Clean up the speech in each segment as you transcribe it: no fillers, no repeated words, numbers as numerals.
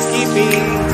housekeeping.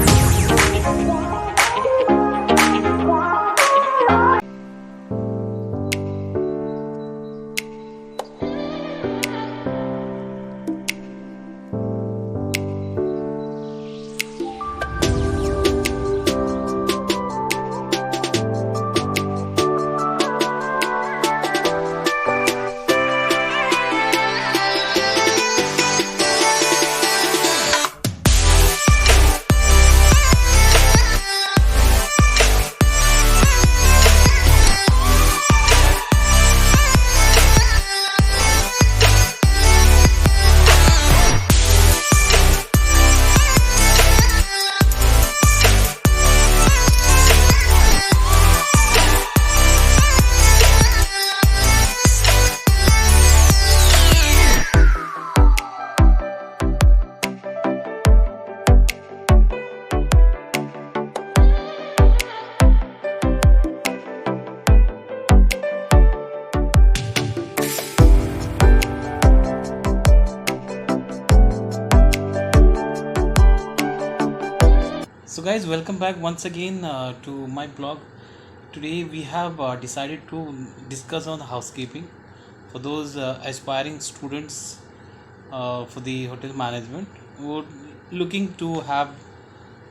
So guys, welcome back once again to my blog. Today we have decided to discuss on housekeeping for those aspiring students for the hotel management who are looking to have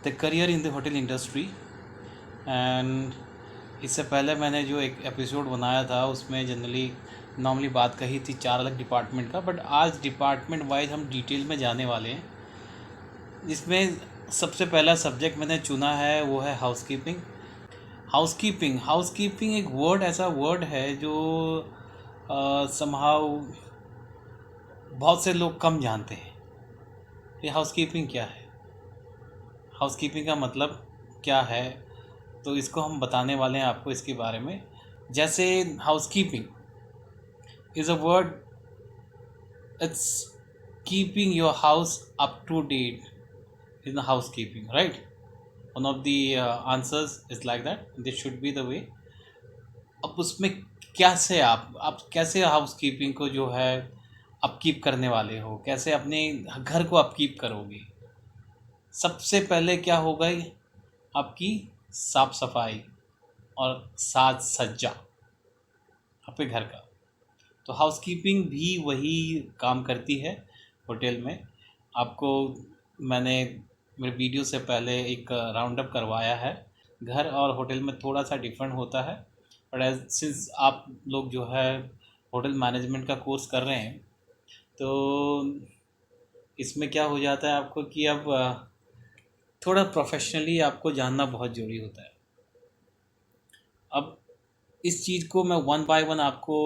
the career in the hotel industry. And इससे पहले मैंने जो एक episode बनाया था उसमें generally normally बात कही थी 4 अलग डिपार्टमेंट का, बट आज डिपार्टमेंट वाइज हम डिटेल में जाने वाले हैं। इसमें सबसे पहला सब्जेक्ट मैंने चुना है वो है हाउसकीपिंग। हाउसकीपिंग एक वर्ड ऐसा वर्ड है जो समहाउ बहुत से लोग कम जानते हैं। ये हाउसकीपिंग क्या है, हाउसकीपिंग का मतलब क्या है, तो इसको हम बताने वाले हैं आपको इसके बारे में। जैसे housekeeping is a word, it's keeping your house up to date in the housekeeping, right? One of the answers is like that. This should be the way. अब उसमें कैसे आप कैसे हाउसकीपिंग को जो है अपकीप करने वाले हो, कैसे अपने घर को अपकीप करोगे। सबसे पहले क्या होगा, आपकी साफ सफाई और साज सज्जा आपके घर का। तो हाउसकीपिंग भी वही काम करती है होटल में। आपको मैंने मेरे वीडियो से पहले एक राउंड अप करवाया है। घर और होटल में थोड़ा सा डिफरेंट होता है, बट एज सिंस आप लोग जो है होटल मैनेजमेंट का कोर्स कर रहे हैं, तो इसमें क्या हो जाता है आपको कि अब थोड़ा प्रोफेशनली आपको जानना बहुत ज़रूरी होता है। अब इस चीज़ को मैं वन बाय वन आपको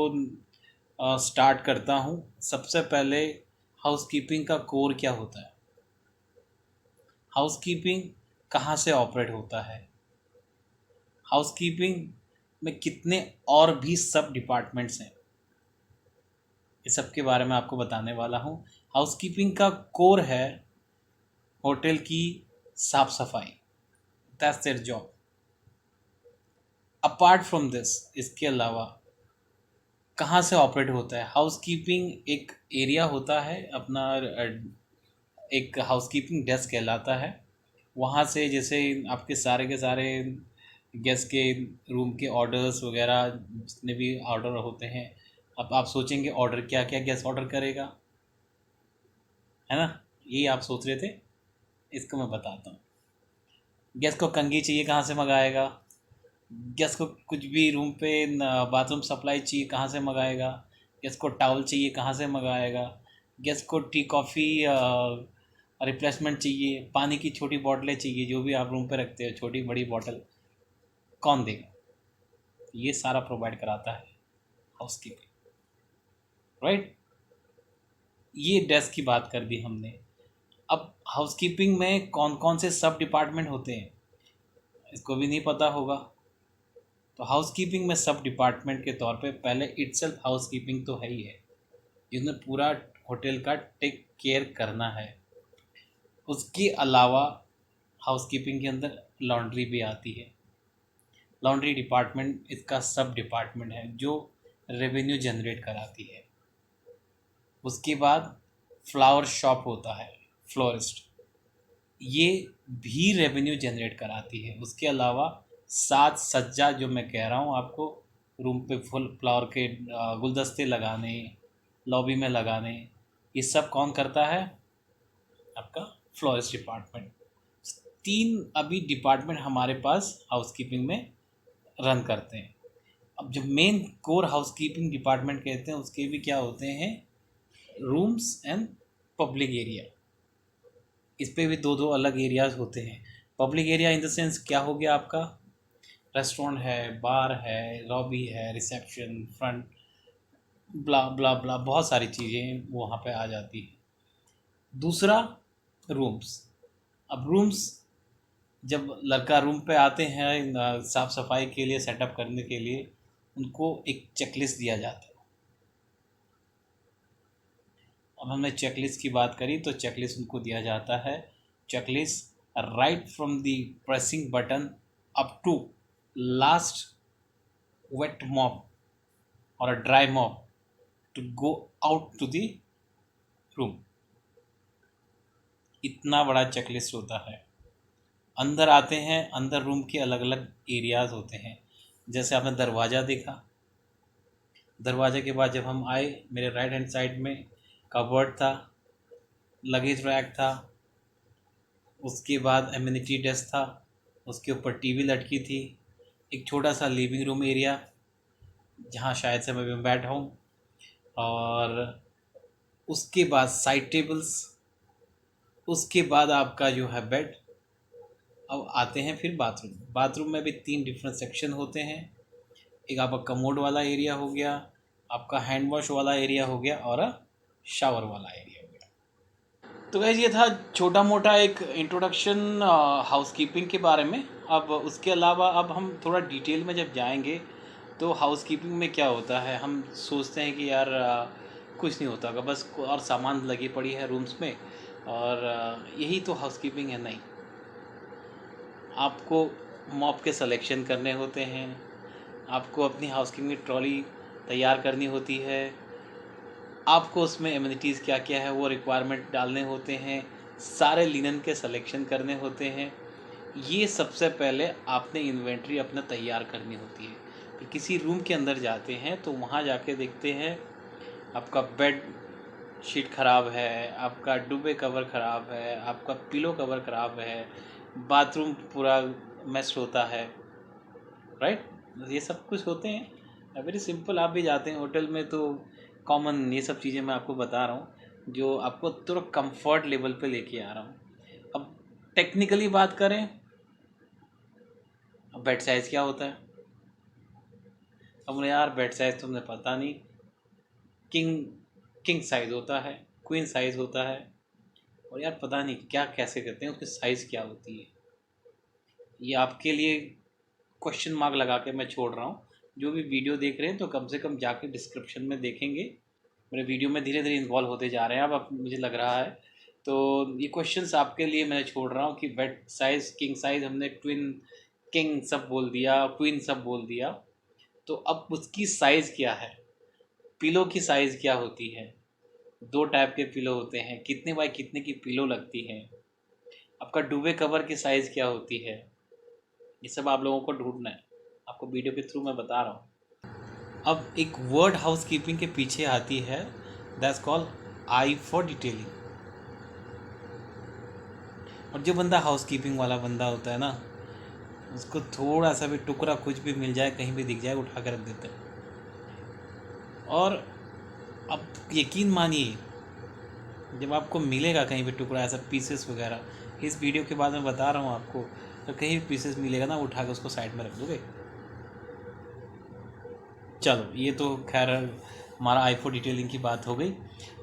स्टार्ट करता हूँ। सबसे पहले हाउसकीपिंग का कोर क्या होता है, हाउसकीपिंग कहाँ से ऑपरेट होता है, हाउसकीपिंग में कितने और भी सब डिपार्टमेंट्स हैं, इस सब के बारे में आपको बताने वाला हूँ। हाउसकीपिंग का कोर है होटल की साफ सफाई, that's their job. Apart from this, इसके अलावा कहाँ से ऑपरेट होता है, हाउसकीपिंग एक एरिया होता है अपना, एक हाउसकीपिंग डेस्क कहलाता है। वहाँ से जैसे आपके सारे के सारे गेस्ट के रूम के ऑर्डर्स वगैरह जितने भी ऑर्डर होते हैं, अब आप सोचेंगे ऑर्डर क्या क्या गेस्ट ऑर्डर करेगा, है ना, यही आप सोच रहे थे। इसको मैं बताता हूँ। गेस्ट को कंघी चाहिए, कहाँ से मंगाएगा। गेस्ट को कुछ भी रूम पे बाथरूम सप्लाई चाहिए, कहाँ से मंगाएगा। गेस्ट को टॉवल चाहिए, कहाँ से मंगाएगा। गेस्ट को टी कॉफ़ी रिप्लेसमेंट चाहिए, पानी की छोटी बॉटलें चाहिए, जो भी आप रूम पे रखते हो छोटी बड़ी बॉटल, कौन देगा। ये सारा प्रोवाइड कराता है हाउसकीपिंग, राइट। ये डेस्क की बात कर दी हमने। अब हाउसकीपिंग में कौन कौन से सब डिपार्टमेंट होते हैं इसको भी नहीं पता होगा। तो हाउसकीपिंग में सब डिपार्टमेंट के तौर पे पहले इटसेल्फ हाउसकीपिंग तो है ही है, जिसमें पूरा होटल का टेक केयर करना है। उसके अलावा हाउसकीपिंग के अंदर लॉन्ड्री भी आती है। लॉन्ड्री डिपार्टमेंट इसका सब डिपार्टमेंट है जो रेवेन्यू जनरेट कराती है। उसके बाद फ्लावर शॉप होता है, फ्लोरिस्ट। ये भी रेवेन्यू जनरेट कराती है। उसके अलावा साज सज्जा जो मैं कह रहा हूँ आपको, रूम पे फुल फ्लावर के गुलदस्ते लगाने, लॉबी में लगाने, ये सब कौन करता है? आपका फ्लोरिस्ट डिपार्टमेंट। 3 अभी डिपार्टमेंट हमारे पास हाउसकीपिंग में रन करते हैं। अब जो मेन कोर हाउसकीपिंग डिपार्टमेंट कहते हैं उसके भी क्या होते हैं? Rooms and public area. इस पे भी दो दो अलग एरियाज होते हैं। Public area in the sense क्या हो गया आपका? रेस्टोरेंट है, बार है, लॉबी है, रिसेप्शन, फ्रंट, ब्ला ब्ला ब्ला, बहुत सारी चीज़ें वहाँ पे आ जाती है। दूसरा, रूम्स। अब रूम्स, जब लड़का रूम पे आते हैं साफ़ सफाई के लिए, सेटअप करने के लिए, उनको एक चेकलिस्ट दिया जाता है। अब हमने चेकलिस्ट की बात करी तो चेकलिस्ट उनको दिया जाता है। Checklist right from the pressing button up to last wet mop और a dry mop to go out to the room. इतना बड़ा चेकलिस्ट होता है। अंदर आते हैं, अंदर रूम के अलग अलग एरियाज़ होते हैं। जैसे आपने दरवाज़ा देखा, दरवाजे के बाद जब हम आए, मेरे राइट हैंड साइड में कबर्ड था, लगेज रैक था, उसके बाद एमिनिटी डेस्क था, उसके ऊपर टीवी लटकी थी, एक छोटा सा लिविंग रूम एरिया जहाँ शायद से मैं बैठा हूँ, और उसके बाद साइड टेबल्स, उसके बाद आपका जो है बेड। अब आते हैं फिर बाथरूम। बाथरूम में भी 3 डिफरेंट सेक्शन होते हैं। एक आपका कमोड वाला एरिया हो गया, आपका हैंड वॉश वाला एरिया हो गया, और शावर वाला एरिया हो गया। तो गाइस, ये था छोटा मोटा एक इंट्रोडक्शन हाउसकीपिंग के बारे में। अब उसके अलावा अब हम थोड़ा डिटेल में जब जाएंगे तो हाउसकीपिंग में क्या होता है। हम सोचते हैं कि यार कुछ नहीं होता होगा, बस और सामान लगी पड़ी है रूम्स में, और यही तो हाउसकीपिंग है। नहीं, आपको मॉप के सिलेक्शन करने होते हैं, आपको अपनी हाउसकीपिंग की ट्रॉली तैयार करनी होती है, आपको उसमें एमिनिटीज़ क्या क्या है वो रिक्वायरमेंट डालने होते हैं, सारे लिनन के सिलेक्शन करने होते हैं। ये सबसे पहले आपने इन्वेंट्री अपना तैयार करनी होती है। फिर किसी रूम के अंदर जाते हैं तो वहाँ जाके देखते हैं आपका बेड शीट ख़राब है, आपका डुबे कवर ख़राब है, आपका पिलो कवर ख़राब है, बाथरूम पूरा मेस होता है, राइट। ये सब कुछ होते हैं। Very simple. आप भी जाते हैं होटल में तो कॉमन ये सब चीज़ें मैं आपको बता रहा हूँ जो आपको थोड़ा कंफर्ट लेवल पे लेके आ रहा हूँ। अब टेक्निकली बात करें, अब बेड साइज़ क्या होता है? अब मुझे यार बेड साइज़ तुमने पता नहीं। किंग किंग साइज़ होता है, क्वीन साइज़ होता है, और यार पता नहीं क्या कैसे करते हैं, उसकी साइज़ क्या होती है। ये आपके लिए क्वेश्चन मार्क लगा के मैं छोड़ रहा हूँ। जो भी वीडियो देख रहे हैं तो कम से कम जाके डिस्क्रिप्शन में देखेंगे। मेरे वीडियो में धीरे धीरे इन्वॉल्व होते जा रहे हैं अब मुझे लग रहा है। तो ये क्वेश्चंस आपके लिए मैं छोड़ रहा हूँ कि बेड साइज़, किंग साइज़, हमने ट्विन किंग सब बोल दिया, क्वीन सब बोल दिया, तो अब उसकी साइज़ क्या है? पिलो की साइज़ क्या होती है? 2 टाइप के पिलो होते हैं, कितने बाय कितने की पिलो लगती है, आपका डुबे कवर की साइज़ क्या होती है, ये सब आप लोगों को ढूंढना है। आपको वीडियो के थ्रू मैं बता रहा हूँ। अब एक वर्ड हाउसकीपिंग के पीछे आती है, that's called I for detailing. और जो बंदा हाउसकीपिंग वाला बंदा होता है ना, उसको थोड़ा सा भी टुकड़ा कुछ भी मिल जाए, कहीं भी दिख जाए, उठा कर रख देता है। और अब यकीन मानिए, जब आपको मिलेगा कहीं भी टुकड़ा ऐसा पीसेस वगैरह, इस वीडियो के बाद मैं बता रहा हूँ आपको, तो कहीं भी पीसेस मिलेगा ना, उठा कर उसको साइड में रख दोगे। चलो, ये तो खैर हमारा आई फॉर डिटेलिंग की बात हो गई।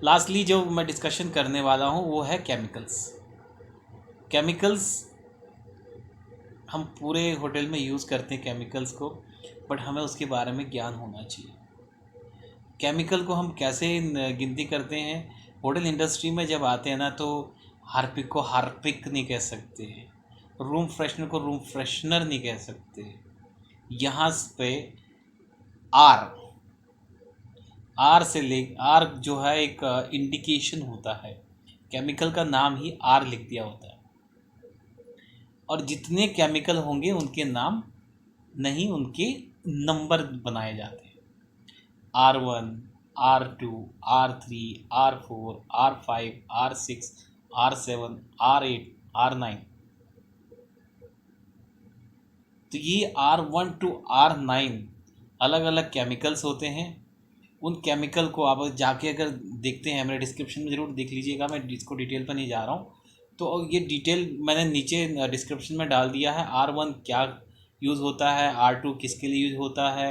लास्टली जो मैं डिस्कशन करने वाला हूँ वो है केमिकल्स। केमिकल्स हम पूरे होटल में यूज़ करते हैं केमिकल्स को, बट हमें उसके बारे में ज्ञान होना चाहिए। केमिकल को हम कैसे गिनती करते हैं? होटल इंडस्ट्री में जब आते हैं ना, तो हार्पिक को हार्पिक नहीं कह सकते, रूम फ्रेशनर को रूम फ्रेशनर नहीं कह सकते। यहाँ पे आर आर से ले, आर जो है एक इंडिकेशन होता है, केमिकल का नाम ही आर लिख दिया होता है। और जितने केमिकल होंगे उनके नाम नहीं, उनके नंबर बनाए जाते हैं। R1, R2, R3, R4, R5, R6, R7, R8, R9। तो ये R1 to R9 अलग अलग केमिकल्स होते हैं। उन केमिकल को आप जाके अगर देखते हैं, मेरे डिस्क्रिप्शन में ज़रूर देख लीजिएगा, मैं इसको डिटेल पर नहीं जा रहा हूँ। तो ये डिटेल मैंने नीचे डिस्क्रिप्शन में डाल दिया है। R1 क्या यूज़ होता है, R2 किसके लिए यूज़ होता है,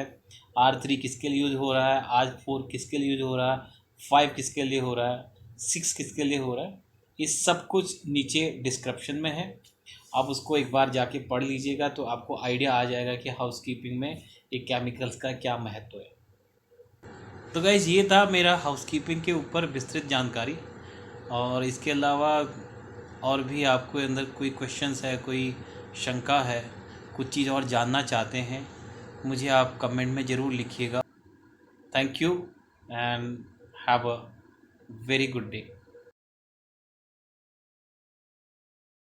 R3 किसके लिए यूज़ हो रहा है, R4 किसके लिए यूज़ हो रहा है, 5 किसके लिए हो रहा है, 6 किसके लिए हो रहा है। ये सब कुछ नीचे डिस्क्रिप्शन में है, आप उसको एक बार जाके पढ़ लीजिएगा तो आपको आइडिया आ जाएगा कि हाउसकीपिंग में ये केमिकल्स का क्या महत्व है। तो गाइज़ ये था मेरा हाउसकीपिंग के ऊपर विस्तृत जानकारी। और इसके अलावा और भी आपको अंदर कोई क्वेश्चंस है, कोई शंका है, कुछ चीज़ और जानना चाहते हैं, मुझे आप कमेंट में ज़रूर लिखिएगा। Thank you and have a very good day.